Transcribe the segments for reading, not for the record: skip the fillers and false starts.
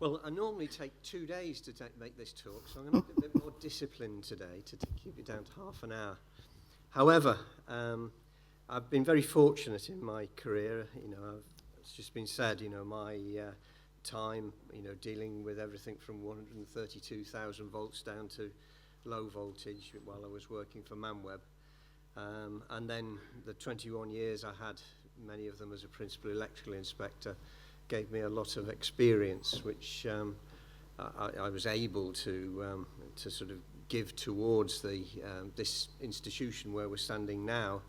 Well, I normally take 2 days to make this talk, so I'm going to be a bit more disciplined today to keep it down to half an hour. However, I've been very fortunate in my career. It's just been said, my time, dealing with everything from 132,000 volts down to low voltage while I was working for ManWeb. And then the 21 years I had, many of them as a principal electrical inspector, gave me a lot of experience, which I was able to sort of give towards this institution where we're standing now,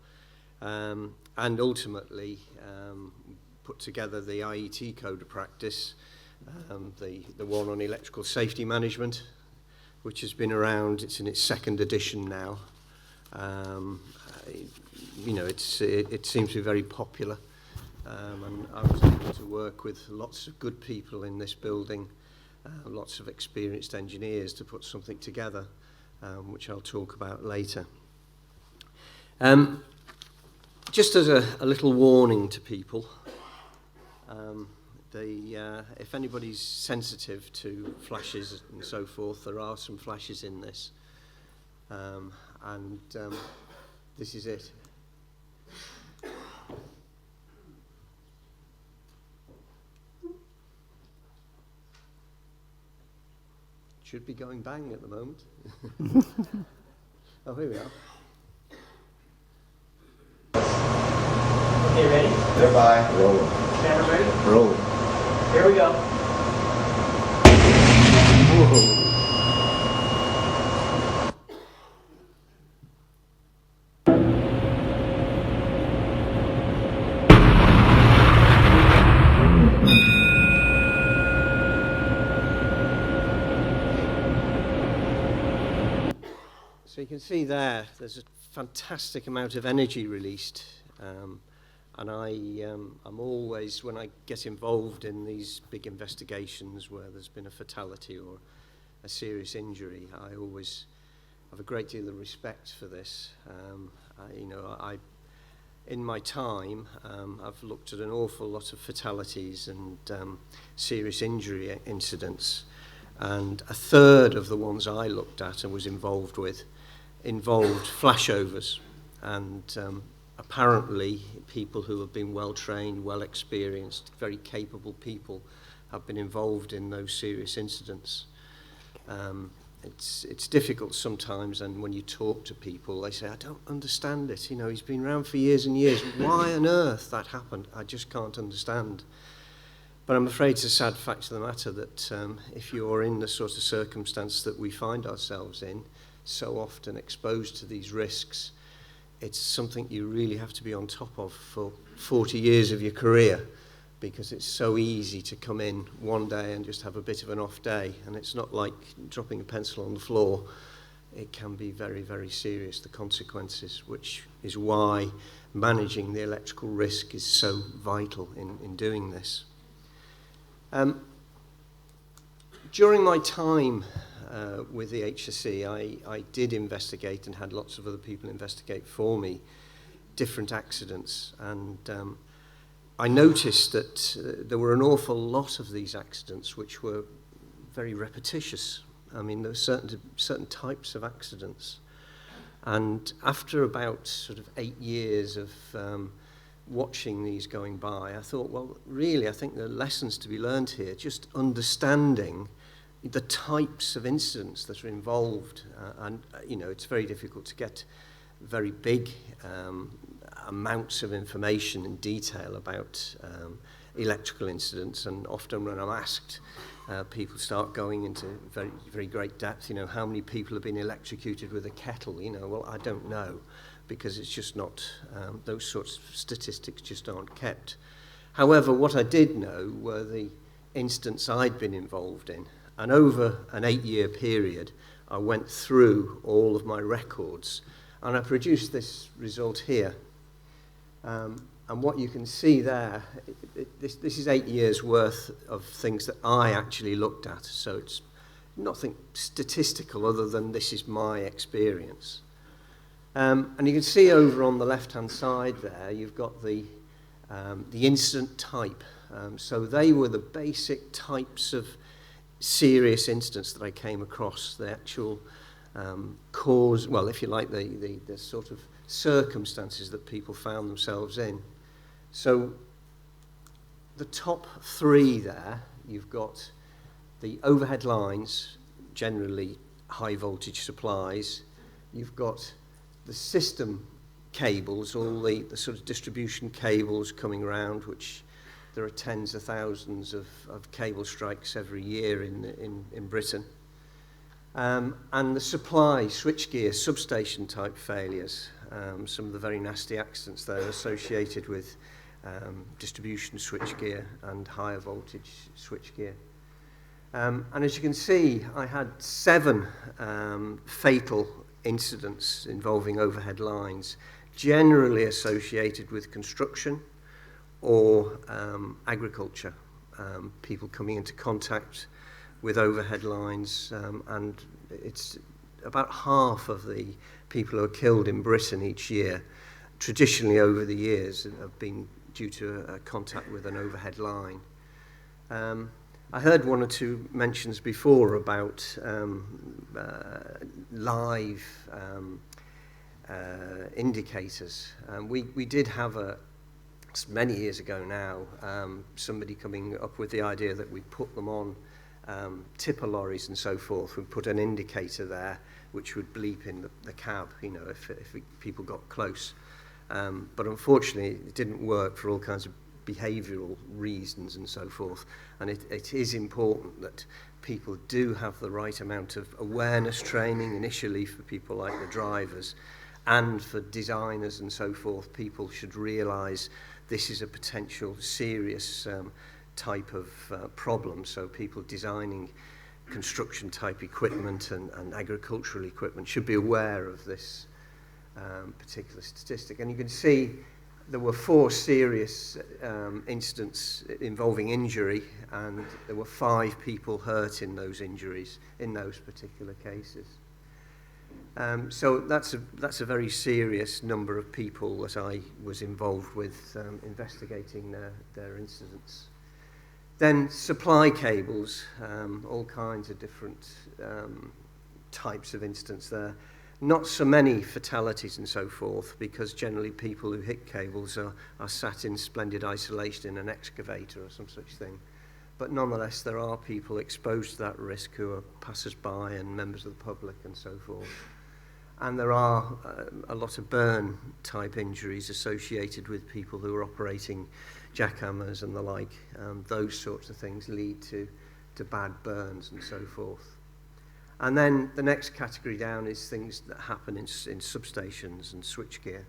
and ultimately put together the IET code of practice, the one on electrical safety management, which has been around. It's in its second edition now. It seems to be very popular. And I was able to work with lots of good people in this building, lots of experienced engineers to put something together, which I'll talk about later. Just as a little warning to people, if anybody's sensitive to flashes and so forth, there are some flashes in this, and this is it. Should be going bang at the moment. Oh, here we are. Okay, ready? Goodbye. Roll. Camera ready? Roll. Here we go. Whoa. So you can see there's a fantastic amount of energy released, and I'm always, when I get involved in these big investigations where there's been a fatality or a serious injury, I always have a great deal of respect for this. In my time, I've looked at an awful lot of fatalities and serious injury incidents, and a third of the ones I looked at and was involved with involved flashovers, and apparently people who have been well trained, well experienced, very capable people have been involved in those serious incidents. It's difficult sometimes, and when you talk to people, they say, I don't understand it. He's been around for years and years. Why on earth that happened? I just can't understand. But I'm afraid it's a sad fact of the matter that if you're in the sort of circumstance that we find ourselves in, so often exposed to these risks, it's something you really have to be on top of for 40 years of your career, because it's so easy to come in one day and just have a bit of an off day, and it's not like dropping a pencil on the floor. It can be very, very serious, the consequences, which is why managing the electrical risk is so vital in doing this. During my time with the HSE, I did investigate, and had lots of other people investigate for me, different accidents, and I noticed that there were an awful lot of these accidents which were very repetitious. I mean, there were certain types of accidents, and after about sort of 8 years of watching these going by, I thought, well, really, I think there are lessons to be learned here, just understanding the types of incidents that are involved, and it's very difficult to get very big amounts of information and detail about electrical incidents, and often when I'm asked, people start going into very, very great depth, how many people have been electrocuted with a kettle, well, I don't know, because it's just not, those sorts of statistics just aren't kept. However, what I did know were the incidents I'd been involved in. And over an 8-year period, I went through all of my records, and I produced this result here. And what you can see there, this is 8 years worth of things that I actually looked at. So it's nothing statistical other than this is my experience. And you can see over on the left-hand side there, you've got the incident type. So they were the basic types of serious incidents that I came across, the actual cause, well, if you like, the sort of circumstances that people found themselves in. So the top three there, you've got the overhead lines, generally high voltage supplies. You've got the system cables, all the sort of distribution cables coming around, which there are tens of thousands of cable strikes every year in Britain. And the supply, switchgear, substation type failures, some of the very nasty accidents that are associated with distribution switchgear and higher voltage switchgear. And as you can see, I had 7 fatal incidents involving overhead lines, generally associated with construction or agriculture. People coming into contact with overhead lines, and it's about half of the people who are killed in Britain each year, traditionally over the years, have been due to a contact with an overhead line. I heard 1 or 2 mentions before about live indicators. We did have many years ago now, somebody coming up with the idea that we put them on tipper lorries and so forth. We put an indicator there which would bleep in the cab, you know, if people got close. But unfortunately, it didn't work for all kinds of behavioural reasons and so forth. And it is important that people do have the right amount of awareness training initially for people like the drivers, and for designers and so forth. People should realise this is a potential serious type of problem. So people designing construction type equipment and agricultural equipment should be aware of this particular statistic. And you can see there were 4 serious incidents involving injury, and there were 5 people hurt in those injuries in those particular cases. So that's a very serious number of people that I was involved with investigating their incidents. Then supply cables, all kinds of different types of incidents there. Not so many fatalities and so forth, because generally people who hit cables are sat in splendid isolation in an excavator or some such thing. But nonetheless, there are people exposed to that risk who are passers-by and members of the public and so forth. And there are a lot of burn-type injuries associated with people who are operating jackhammers and the like. Those sorts of things lead to bad burns and so forth. And then the next category down is things that happen in substations and switchgear.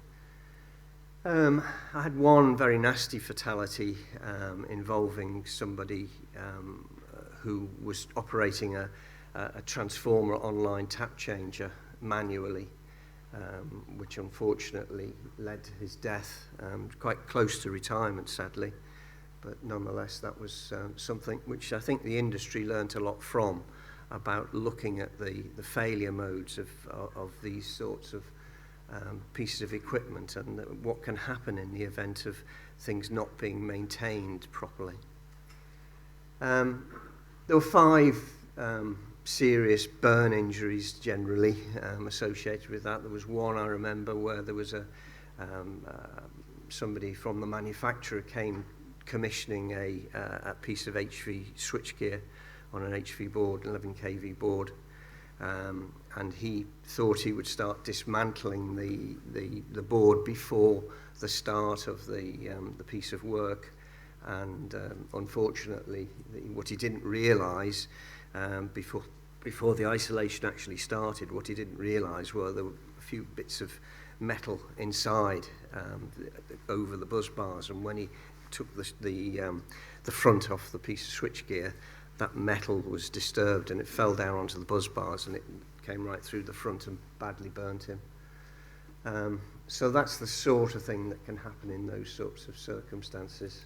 I had 1 very nasty fatality involving somebody who was operating a transformer online tap changer manually, which unfortunately led to his death, quite close to retirement, sadly. But nonetheless, that was something which I think the industry learnt a lot from, about looking at the failure modes of these sorts of pieces of equipment, and what can happen in the event of things not being maintained properly. There were 5 serious burn injuries generally associated with that. There was 1 I remember where there was somebody from the manufacturer came commissioning a piece of HV switchgear on an HV board, 11 kV board, and he thought he would start dismantling the board before the start of the piece of work, and unfortunately, what he didn't realise before the isolation actually started, what he didn't realise were there were a few bits of metal inside over the buzz bars, and when he took the front off the piece of switchgear, that metal was disturbed and it fell down onto the buzz bars, and it came right through the front and badly burnt him. So that's the sort of thing that can happen in those sorts of circumstances.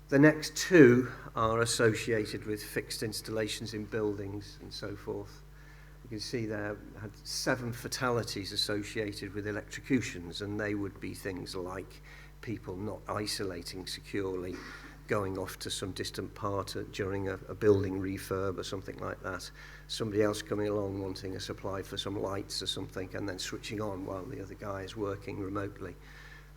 The next 2 are associated with fixed installations in buildings and so forth. You can see there had 7 fatalities associated with electrocutions, and they would be things like people not isolating securely, going off to some distant part during a building refurb or something like that. Somebody else coming along wanting a supply for some lights or something, and then switching on while the other guy is working remotely,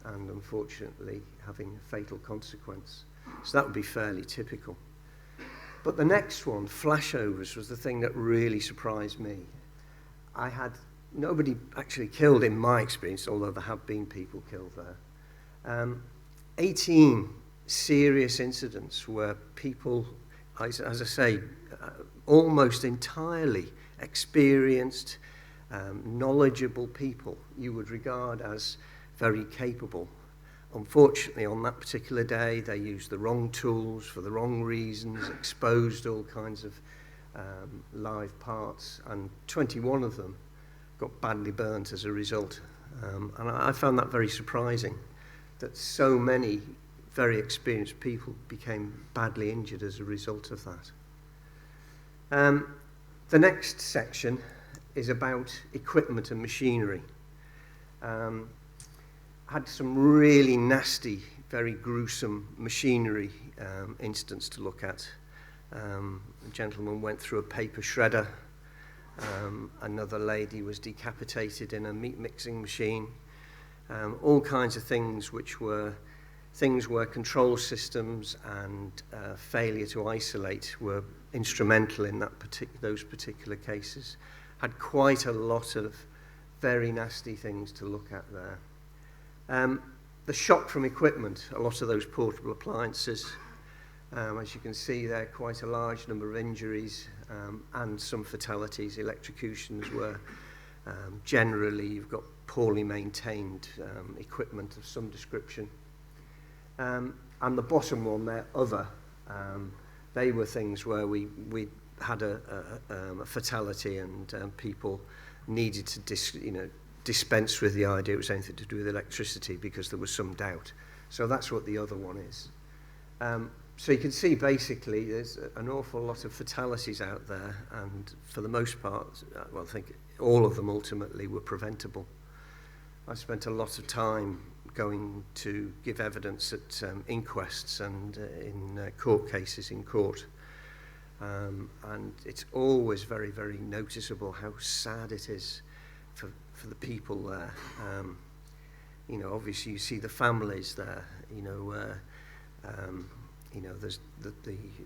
and unfortunately having a fatal consequence. So that would be fairly typical. But the next one, flashovers, was the thing that really surprised me. I had nobody actually killed in my experience, although there have been people killed there. 18 serious incidents where people, as I say, almost entirely experienced, knowledgeable people you would regard as very capable. Unfortunately, on that particular day, they used the wrong tools for the wrong reasons, exposed all kinds of live parts, and 21 of them got badly burnt as a result. And I found that very surprising, that so many very experienced people became badly injured as a result of that. The next section is about equipment and machinery. Had some really nasty, very gruesome machinery incidents to look at. A gentleman went through a paper shredder. Another lady was decapitated in a meat mixing machine. All kinds of things which were things where control systems and failure to isolate were instrumental in those particular cases. Had quite a lot of very nasty things to look at there. The shock from equipment, a lot of those portable appliances, as you can see there, quite a large number of injuries and some fatalities. Electrocutions were generally, you've got poorly maintained equipment of some description. And the bottom one there, other, they were things where we had a fatality and people needed to dispense with the idea it was anything to do with electricity because there was some doubt. So that's what the other one is. So you can see basically there's an awful lot of fatalities out there, and for the most part, well, I think all of them ultimately were preventable. I spent a lot of time going to give evidence at inquests and in court cases in court. And it's always very, very noticeable how sad it is for the people there. Obviously you see the families there.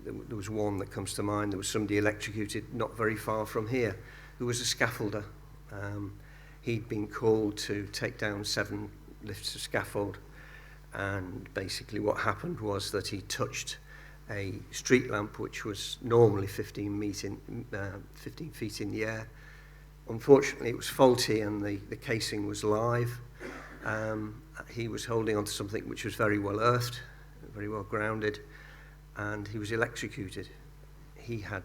There was one that comes to mind. There was somebody electrocuted not very far from here who was a scaffolder. He'd been called to take down 7 lifts of scaffold, and basically what happened was that he touched a street lamp which was normally 15 feet in the air. Unfortunately, it was faulty and the casing was live. He was holding onto something which was very well earthed, very well grounded, and he was electrocuted. He had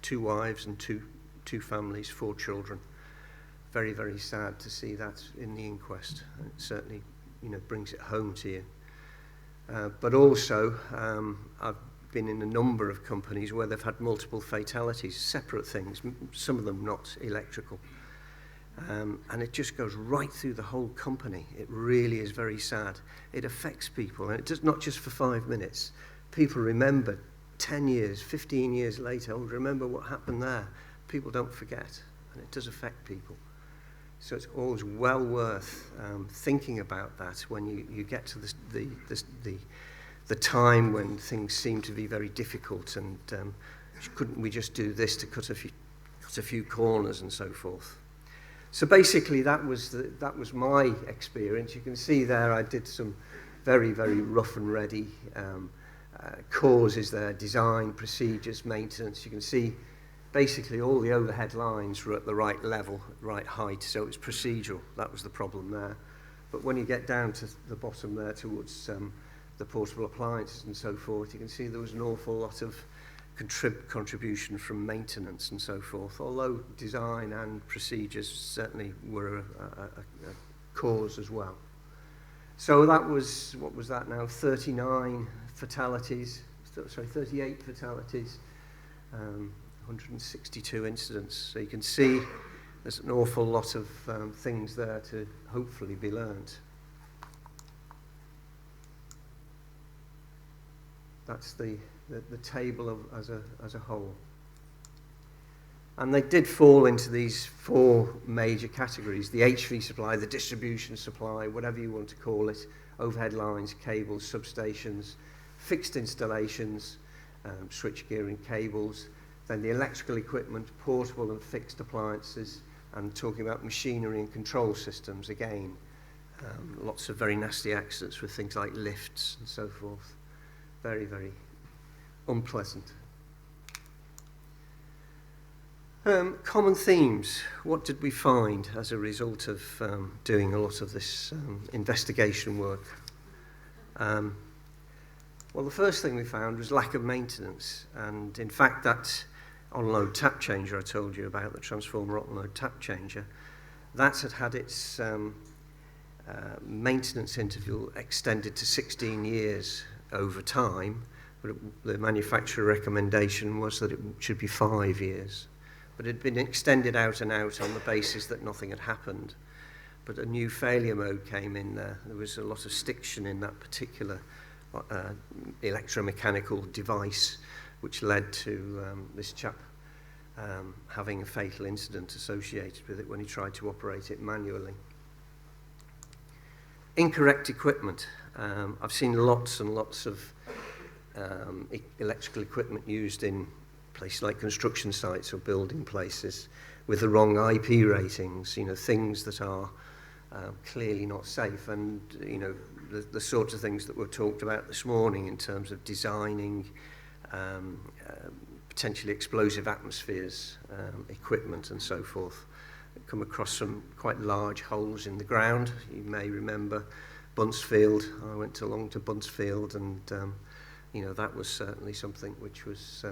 2 wives and two families, 4 children. Very, very sad to see that in the inquest. It certainly, brings it home to you. But also, I've been in a number of companies where they've had multiple fatalities, separate things, some of them not electrical. And it just goes right through the whole company. It really is very sad. It affects people, and it does not just for 5 minutes. People remember 10 years, 15 years later, oh, remember what happened there. People don't forget, and it does affect people. So it's always well worth thinking about that when you get to the time when things seem to be very difficult, and couldn't we just do this to cut a few corners and so forth. So basically that was my experience. You can see there I did some very, very rough and ready causes there, design, procedures, maintenance. You can see basically all the overhead lines were at the right level, right height, so it's procedural. That was the problem there. But when you get down to the bottom there towards the portable appliances and so forth, you can see there was an awful lot of contribution from maintenance and so forth, although design and procedures certainly were a cause as well. So that was, what was that now, 38 fatalities, 162 incidents. So you can see there's an awful lot of things there to hopefully be learned. That's the table as a whole. And they did fall into these four major categories: the HV supply, the distribution supply, whatever you want to call it, overhead lines, cables, substations, fixed installations, switchgear and cables, then the electrical equipment, portable and fixed appliances, and talking about machinery and control systems again. Lots of very nasty accidents with things like lifts and so forth. Very, very unpleasant. Common themes. What did we find as a result of doing a lot of this investigation work? Well, the first thing we found was lack of maintenance. And in fact, that on-load tap changer I told you about, the transformer on-load tap changer, that had its maintenance interval extended to 16 years over time, but the manufacturer recommendation was that it should be 5 years. But it had been extended out and out on the basis that nothing had happened. But a new failure mode came in there. There was a lot of stiction in that particular electromechanical device, which led to this chap having a fatal incident associated with it when he tried to operate it manually. Incorrect equipment. I've seen lots and lots of electrical equipment used in places like construction sites or building places with the wrong IP ratings, things that are clearly not safe, and the sorts of things that were talked about this morning in terms of designing potentially explosive atmospheres, equipment and so forth. Come across some quite large holes in the ground. You may remember Buncefield. I went along to Buncefield, and that was certainly something which was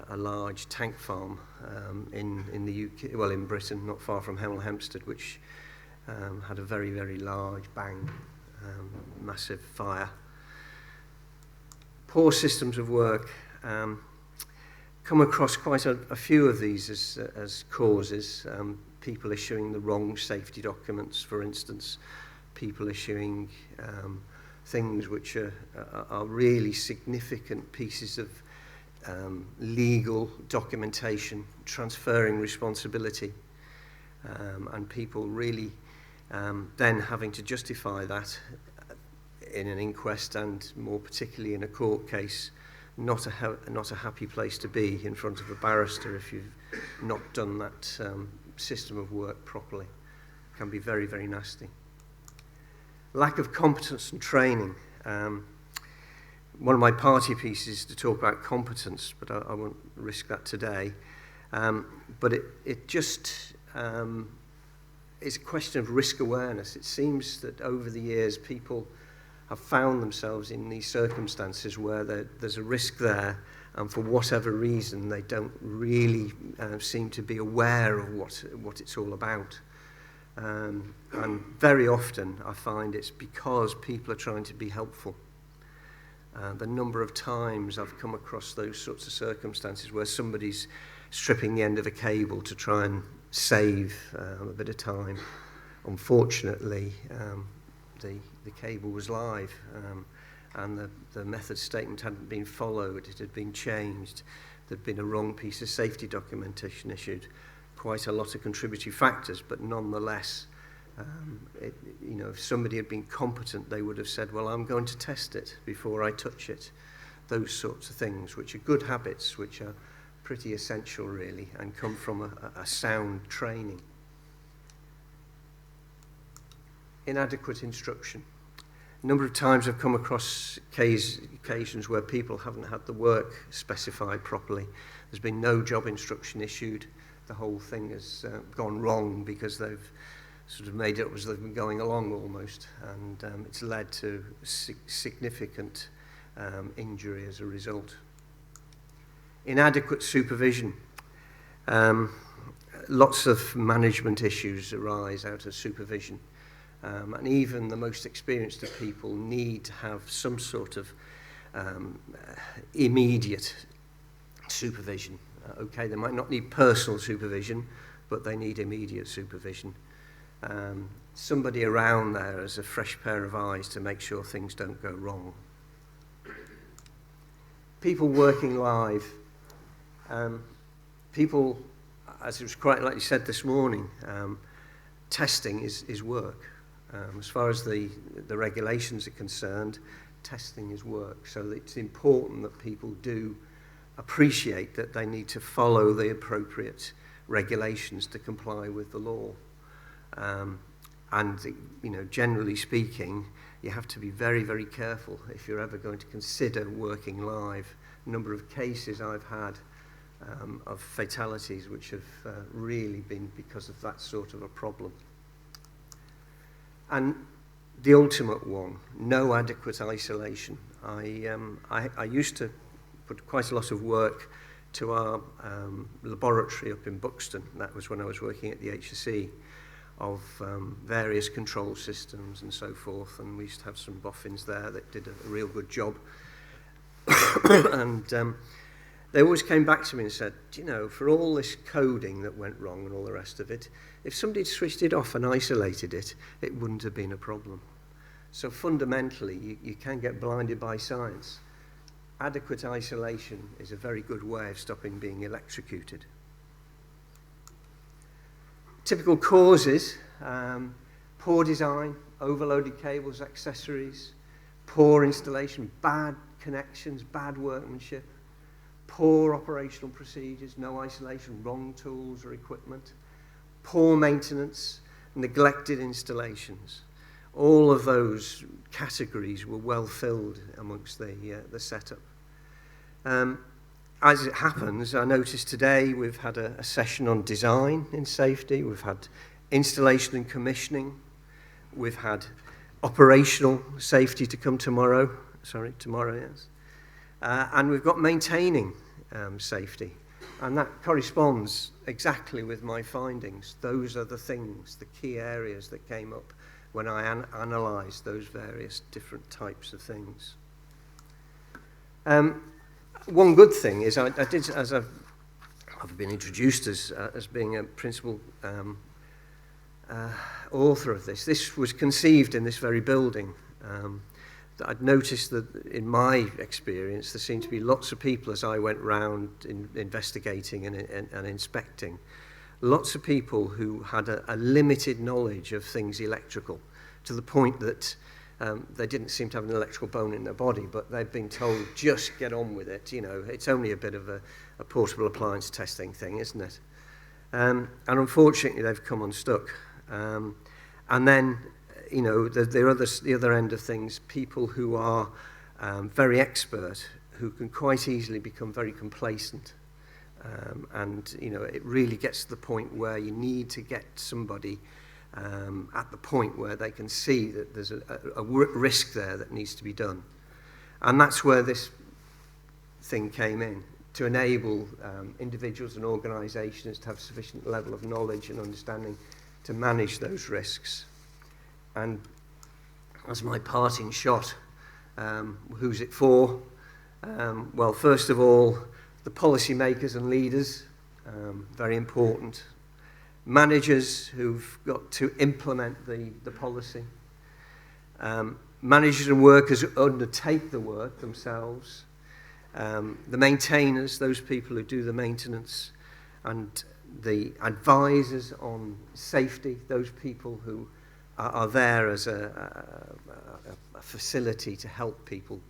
a large tank farm in the UK, well, in Britain, not far from Hemel Hempstead, which had a very, very large bang, massive fire. Poor systems of work. Come across quite a few of these as causes. People issuing the wrong safety documents, for instance. People issuing things which are really significant pieces of legal documentation, transferring responsibility, and people really then having to justify that in an inquest, and more particularly in a court case. Not a happy place to be in front of a barrister if you've not done that system of work properly. It can be very, very nasty. Lack of competence and training. One of my party pieces is to talk about competence, but I won't risk that today. But it just is a question of risk awareness. It seems that over the years people have found themselves in these circumstances where there's a risk there, and for whatever reason they don't really seem to be aware of what it's all about. And very often I find it's because people are trying to be helpful. The number of times I've come across those sorts of circumstances where somebody's stripping the end of a cable to try and save a bit of time. Unfortunately, the cable was live, and the method statement hadn't been followed. It had been changed. There'd been a wrong piece of safety documentation issued. Quite a lot of contributory factors, but nonetheless, if somebody had been competent, they would have said, well, I'm going to test it before I touch it. Those sorts of things, which are good habits, which are pretty essential, really, and come from a sound training. Inadequate instruction. A number of times I've come across occasions where people haven't had the work specified properly. There's been no job instruction issued. The whole thing has gone wrong because they've sort of made it as they've been going along almost, and it's led to significant injury as a result. Inadequate supervision. Lots of management issues arise out of supervision. And even the most experienced of people need to have some sort of immediate supervision. Okay, they might not need personal supervision, but they need immediate supervision. Somebody around there as a fresh pair of eyes to make sure things don't go wrong. people working live, people, as it was quite like you said this morning, testing is work. As far as the regulations are concerned, testing is work. So it's important that people do appreciate that they need to follow the appropriate regulations to comply with the law. And generally speaking, you have to be very, very careful if you're ever going to consider working live. A number of cases I've had of fatalities which have really been because of that sort of a problem. And the ultimate one, no adequate isolation. I used to put quite a lot of work to our laboratory up in Buxton. That was when I was working at the HSE, of various control systems and so forth, and we used to have some boffins there that did a real good job. And they always came back to me and said, for all this coding that went wrong and all the rest of it, if somebody had switched it off and isolated it, it wouldn't have been a problem. So fundamentally, you can get blinded by science. Adequate isolation is a very good way of stopping being electrocuted. Typical causes, poor design, overloaded cables, accessories, poor installation, bad connections, bad workmanship, poor operational procedures, no isolation, wrong tools or equipment, poor maintenance, neglected installations. All of those categories were well filled amongst the setup. As it happens, I noticed today we've had a session on design in safety, we've had installation and commissioning, we've had operational safety to come tomorrow, yes. And we've got maintaining safety. And that corresponds exactly with my findings. Those are the things, the key areas that came up when I analysed those various different types of things. One good thing is I did, as I've been introduced as being a principal author of this. This was conceived in this very building. I'd noticed that in my experience there seemed to be lots of people as I went round investigating and inspecting, lots of people who had a limited knowledge of things electrical, to the point that they didn't seem to have an electrical bone in their body, but they'd been told, just get on with it, it's only a bit of a portable appliance testing thing, isn't it? And unfortunately they've come unstuck. And then the other end of things, people who are very expert, who can quite easily become very complacent. And it really gets to the point where you need to get somebody at the point where they can see that there's a risk there that needs to be done. And that's where this thing came in, to enable individuals and organisations to have sufficient level of knowledge and understanding to manage those risks. And as my parting shot, who's it for? Well, first of all, the policymakers and leaders, very important. Managers who've got to implement the policy. Managers and workers who undertake the work themselves. The maintainers, those people who do the maintenance. And the advisors on safety, those people who are there as a facility to help people.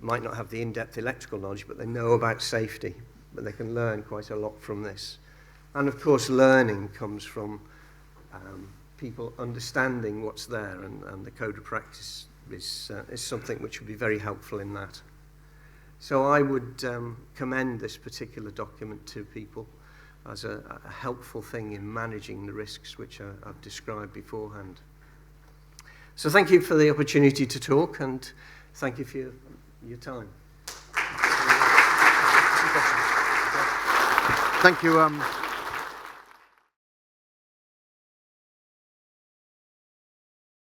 Might not have the in-depth electrical knowledge, but they know about safety, but they can learn quite a lot from this. And of course, learning comes from people understanding what's there, and the code of practice is something which would be very helpful in that. So I would commend this particular document to people as a helpful thing in managing the risks which I've described beforehand. So thank you for the opportunity to talk, and thank you for your time. Thank you.